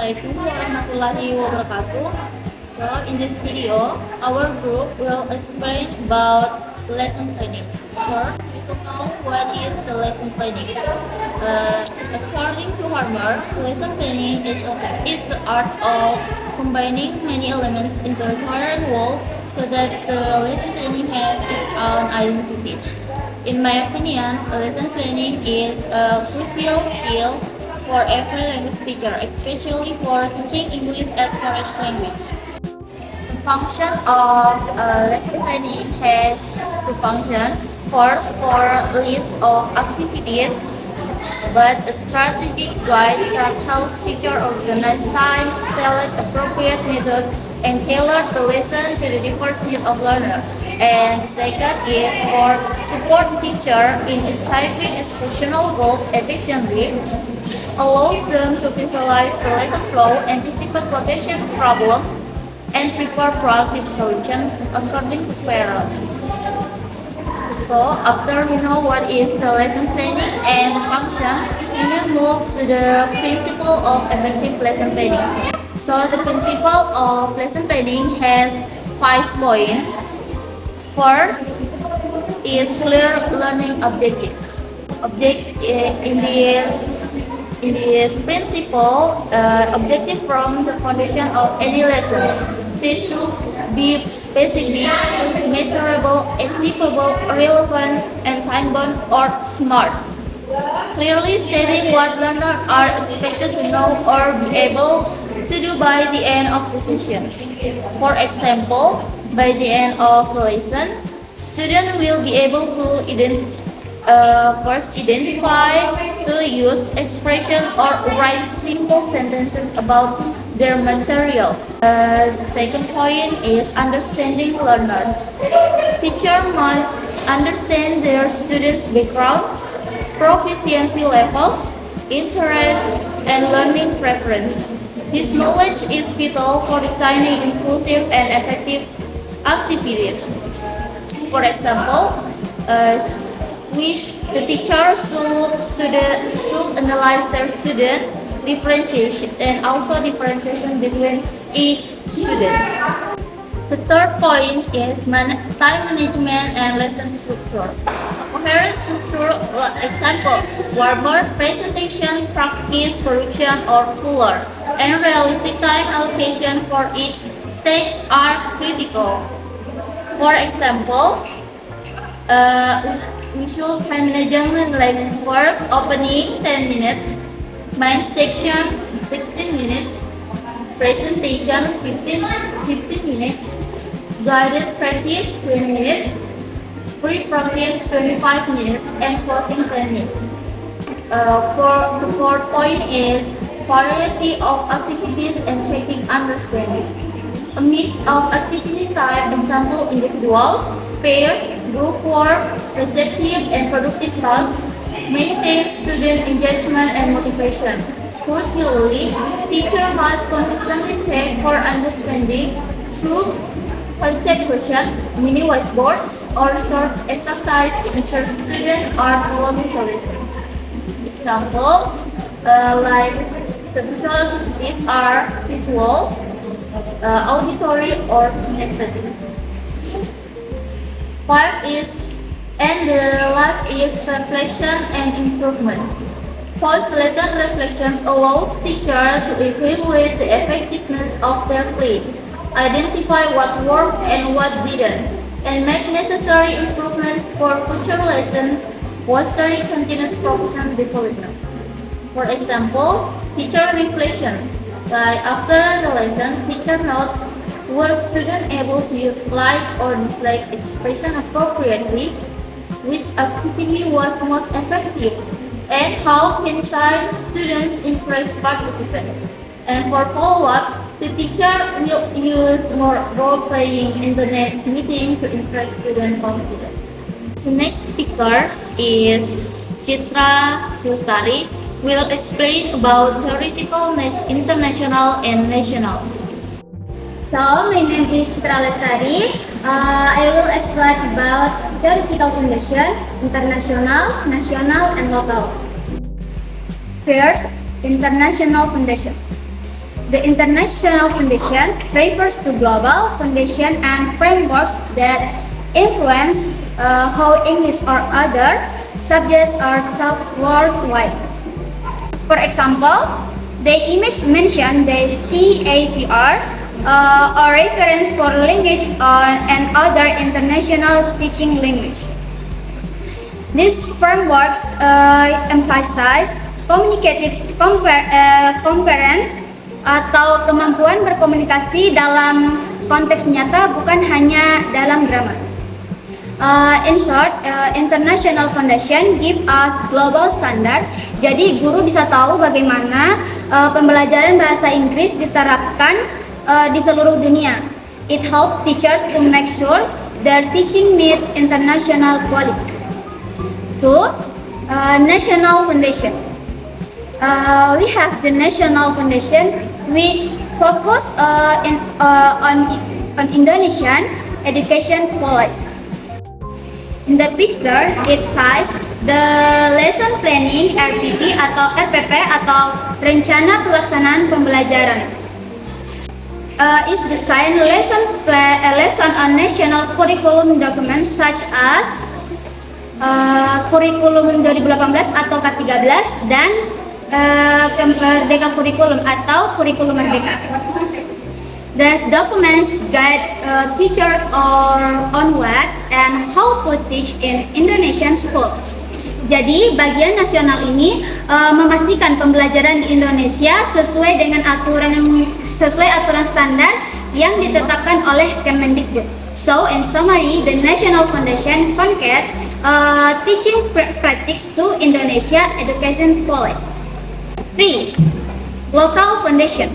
Assalamualaikum warahmatullahi wabarakatuh. So in this video, our group will explain about lesson planning. First, we should know what is the lesson planning. According to Harmer, lesson planning is the art of combining many elements into a coherent whole so that the lesson planning has its own identity. In my opinion, lesson planning is a crucial skill for every language teacher, especially for teaching English as foreign language. The function of lesson planning has to function first for a list of activities, but a strategic guide that helps teacher organize time, select appropriate methods, and tailor the lesson to the diverse needs of learner. And the second is for support teacher in achieving instructional goals efficiently, allows them to visualize the lesson flow, anticipate quotation problem, and prepare proactive solution according to Farrell. So after we know what is the lesson planning and the function, we will move to the principle of effective lesson planning. So the principle of lesson planning has 5 points. First is clear learning objective. In this principle, objective from the foundation of any lesson. This should be specific, measurable, achievable, relevant, and time-bound or smart. Clearly stating what learners are expected to know or be able to do by the end of the session. For example, by the end of the lesson, students will be able to first identify, to use expression or write simple sentences about their material. The second point is understanding learners. Teacher must understand their students' backgrounds, proficiency levels, interests, and learning preference. This knowledge is vital for designing inclusive and effective activities. For example, the teacher should analyze their student differentiation and also differentiation between each student. The third point is time management and lesson structure. A coherent structure, example, Warmer, presentation, practice, correction, or fuller, and realistic time allocation for each stage are critical. For example, visual time management like first opening 10 minutes, main section 16 minutes, presentation 15 minutes, guided practice 20 minutes, pre-practice 25 minutes, and closing 10 minutes. For the fourth point is variety of activities and checking understanding. A mix of activity type, example individuals, pair, group work, receptive and productive tasks, maintains student engagement and motivation. Crucially, teacher must consistently check for understanding through concept question, mini whiteboards, or short exercise to ensure students are following the lesson. Example, like the visual activities are visual, auditory, or kinesthetic. And the last is reflection and improvement. Post-lesson reflection allows teachers to evaluate the effectiveness of their plan, identify what worked and what didn't, and make necessary improvements for future lessons, fostering continuous professional development. For example, teacher reflection. Like after the lesson, teacher notes were students able to use like or dislike expression appropriately, which activity was most effective, and how can shy students impress participants. And for follow-up, the teacher will use more role-playing in the next meeting to impress student confidence. The next speaker is Citra Lestari, will explain about theoretical, international, and national. So, my name is Citra Lestari. I will explain about theoretical foundation, international, national, and local. First, international foundation. The International Foundation refers to global foundation and frameworks that influence how English or other subjects are taught worldwide. For example, the image mentioned the CAPR, a reference for language and other international teaching language. These frameworks emphasize communicative conference atau kemampuan berkomunikasi dalam konteks nyata, bukan hanya dalam grammar. In short, International Foundation give us global standard. Jadi guru bisa tahu bagaimana pembelajaran bahasa Inggris diterapkan di seluruh dunia. It helps teachers to make sure their teaching meets international quality. 2. National Foundation. We have the National Foundation, which focus on Indonesian education policy. In the picture, it says the lesson planning RPP atau RPP atau rencana pelaksanaan pembelajaran is designed lesson on national curriculum documents such as kurikulum 2018 atau K13 dan Merdeka Kurikulum atau Kurikulum Merdeka. These documents guide teacher on what and how to teach in Indonesian schools. Jadi bagian nasional ini memastikan pembelajaran di Indonesia sesuai dengan aturan standar yang ditetapkan oleh Kemendikbud. So in summary, the National Foundation conducts teaching practice to Indonesia education policy. 3. Local foundation.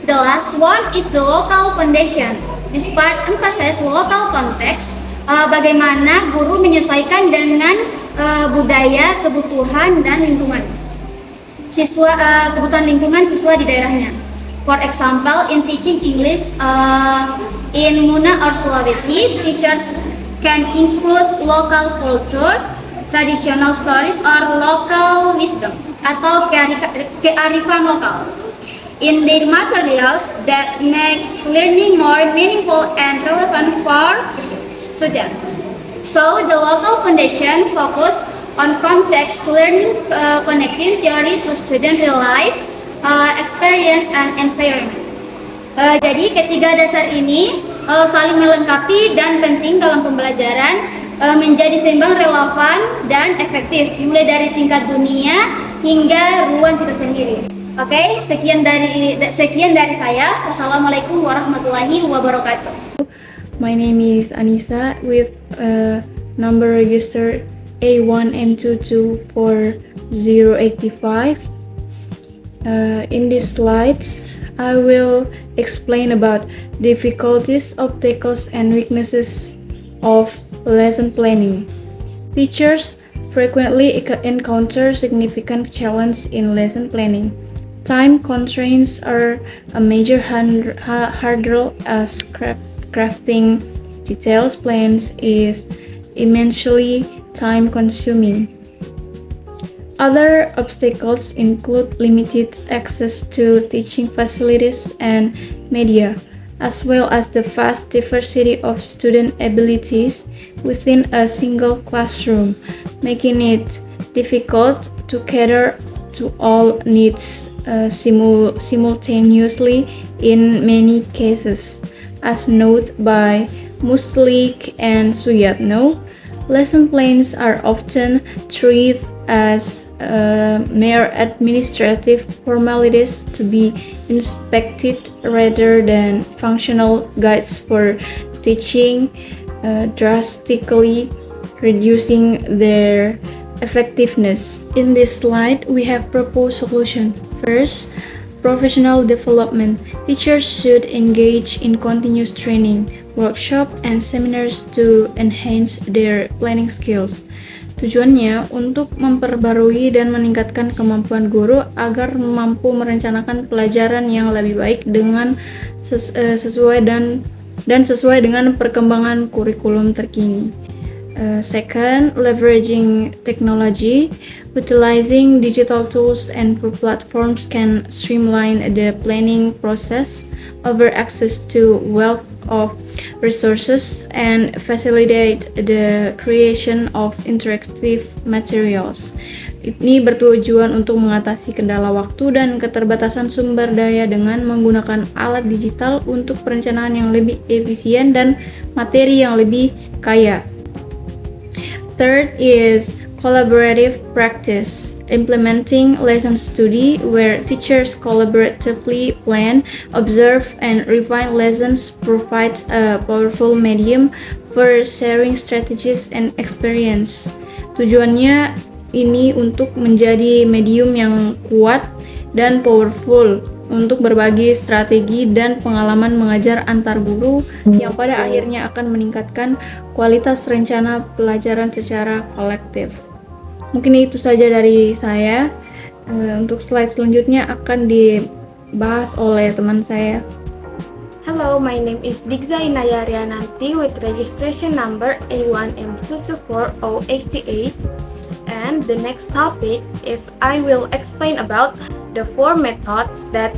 The last one is the local foundation. This part emphasizes local context, bagaimana guru menyesuaikan dengan budaya, kebutuhan, dan lingkungan. Kebutuhan lingkungan siswa di daerahnya. For example, in teaching English in Muna or Sulawesi, teachers can include local culture, traditional stories, or local wisdom atau kearifan lokal in their materials that makes learning more meaningful and relevant for students. So the local foundation focus on context learning, connecting theory to student real life experience and environment. Jadi ketiga dasar ini saling melengkapi dan penting dalam pembelajaran, menjadi seimbang, relevan, dan efektif mulai dari tingkat dunia hingga ruang kita sendiri. Oke, sekian dari saya. Wassalamualaikum warahmatullahi wabarakatuh. My name is Anissa with number registered A1M224085. In these slides, I will explain about difficulties, obstacles, and weaknesses of lesson planning. Teachers frequently encounter significant challenges in lesson planning. Time constraints are a major hurdle as crafting detailed plans is immensely time-consuming. Other obstacles include limited access to teaching facilities and media, as well as the vast diversity of student abilities within a single classroom, making it difficult to cater to all needs simultaneously in many cases. As noted by Muslik and Suyatno, lesson plans are often treated as mere administrative formalities to be inspected rather than functional guides for teaching, drastically reducing their effectiveness. In this slide, we have proposed solutions. First, professional development. Teachers should engage in continuous training, workshops, and seminars to enhance their planning skills. Tujuannya untuk memperbarui dan meningkatkan kemampuan guru agar mampu merencanakan pelajaran yang lebih baik dengan sesuai dengan perkembangan kurikulum terkini. Second, leveraging technology. Utilizing digital tools and platforms can streamline the planning process, offer access to wealth of resources, and facilitate the creation of interactive materials. Ini bertujuan untuk mengatasi kendala waktu dan keterbatasan sumber daya dengan menggunakan alat digital untuk perencanaan yang lebih efisien dan materi yang lebih kaya. Third is collaborative practice, implementing lesson study where teachers collaboratively plan, observe, and refine lessons provides a powerful medium for sharing strategies and experience. Tujuannya ini untuk menjadi medium yang kuat dan powerful untuk berbagi strategi dan pengalaman mengajar antar guru yang pada akhirnya akan meningkatkan kualitas rencana pelajaran secara kolektif. Mungkin itu saja dari saya. Untuk slide selanjutnya akan dibahas oleh teman saya. Hello, my name is Digza Inaya Riananti with registration number A1M224088, and the next topic is I will explain about the 4 methods that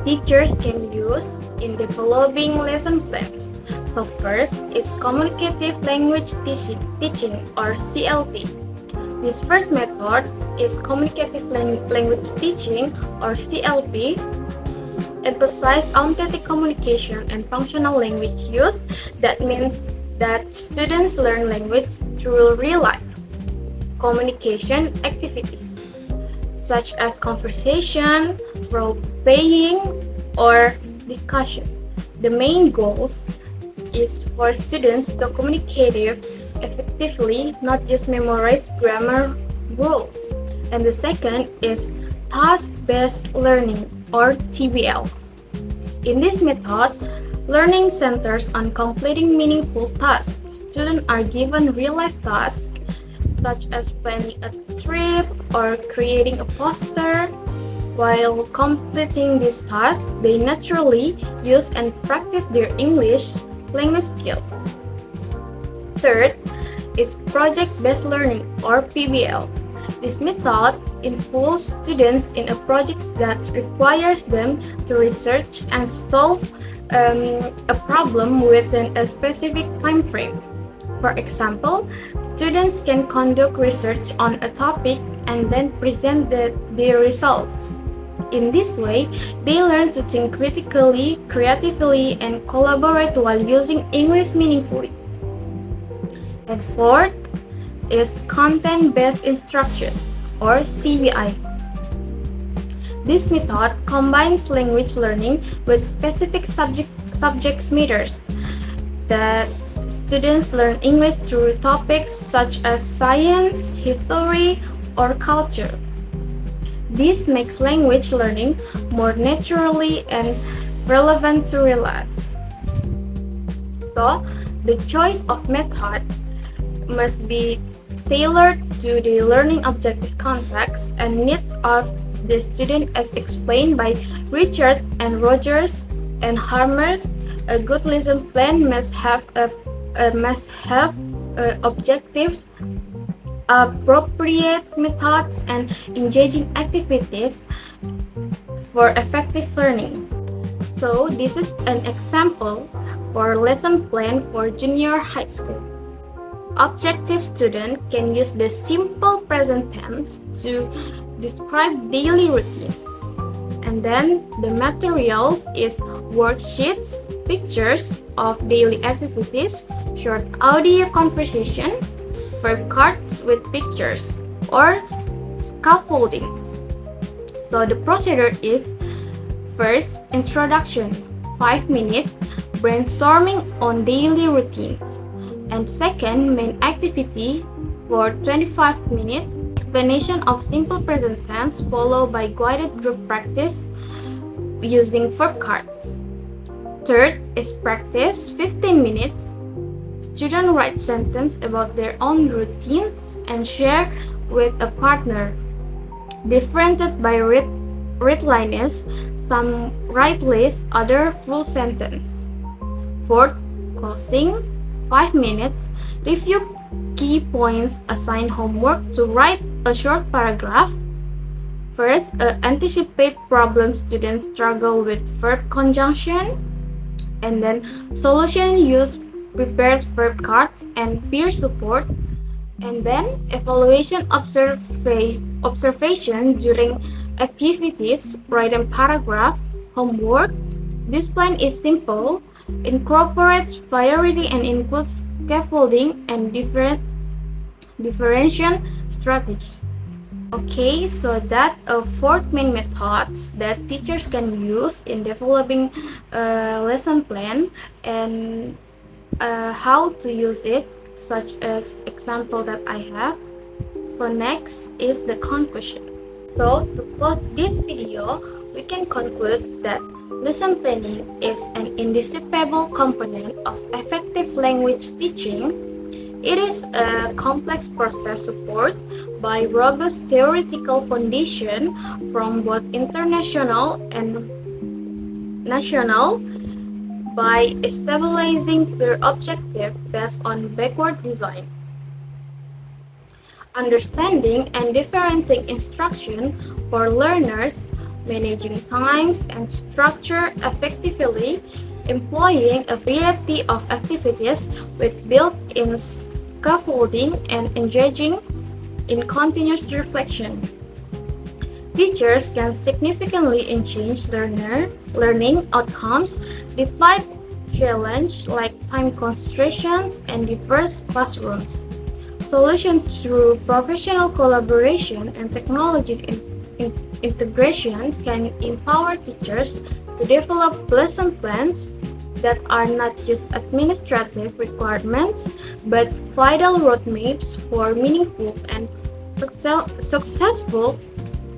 teachers can use in developing lesson plans. So first is communicative language teaching or CLT. This first method is communicative language teaching or CLT. Emphasize authentic communication and functional language use. That means that students learn language through real life communication activities such as conversation, role-playing, or discussion. The main goals is for students to communicate effectively, not just memorize grammar rules. And the second is task-based learning or TBL. In this method, learning centers on completing meaningful tasks. Students are given real-life tasks such as planning a trip or creating a poster. While completing this task, they naturally use and practice their English language skill. Third is project-based learning or PBL. This method involves students in a project that requires them to research and solve a problem within a specific time frame. For example, students can conduct research on a topic and then present their results. In this way, they learn to think critically, creatively, and collaborate while using English meaningfully. And fourth is content-based instruction or CBI. This method combines language learning with specific subject matters that students learn English through topics such as science, history, or culture. This makes language learning more naturally and relevant to real life. So, the choice of method must be tailored to the learning objective context and needs of the student as explained by Richard and Rogers and Harmers. A good lesson plan must have objectives, appropriate methods, and engaging activities for effective learning. So this is an example for lesson plan for junior high school. Objective student can use the simple present tense to describe daily routines. And then the materials is worksheets, pictures of daily activities, short audio conversation, verb cards with pictures, or scaffolding. So the procedure is first, introduction, 5 minutes, brainstorming on daily routines. And second, main activity for 25 minutes, explanation of simple present tense followed by guided group practice using verb cards. Third is practice, 15 minutes. Students write sentence about their own routines and share with a partner. Differentiated by read liners, some write list, other full sentence. Fourth, closing, 5 minutes, review key points, assign homework to write a short paragraph. First, anticipate problems students struggle with verb conjunction, and then solution use prepared verb cards and peer support, and then evaluation observation during activities, write a paragraph, homework. This plan is simple, incorporates variety and includes scaffolding and differentiation strategies. Okay, so that are 4 main methods that teachers can use in developing a lesson plan, and how to use it, such as example that I have. So next is the conclusion. So to close this video, we can conclude that lesson planning is an indispensable component of effective language teaching. It is a complex process supported by robust theoretical foundation from both international and national, by stabilizing clear objectives based on backward design, understanding and differentiating instruction for learners, managing times and structure effectively, employing a variety of activities with built-in scaffolding, and engaging in continuous reflection. Teachers can significantly enhance learning outcomes despite challenges like time constraints and diverse classrooms. Solutions through professional collaboration and technology integration can empower teachers to develop lesson plans that are not just administrative requirements but vital roadmaps for meaningful and successful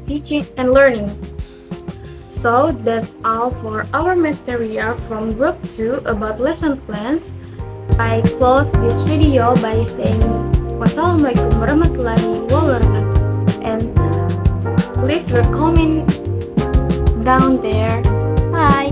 teaching and learning. So that's all for our material from Group 2 about lesson plans. I close this video by saying wassalamualaikum warahmatullahi wabarakatuh, and leave your comment down there. Bye.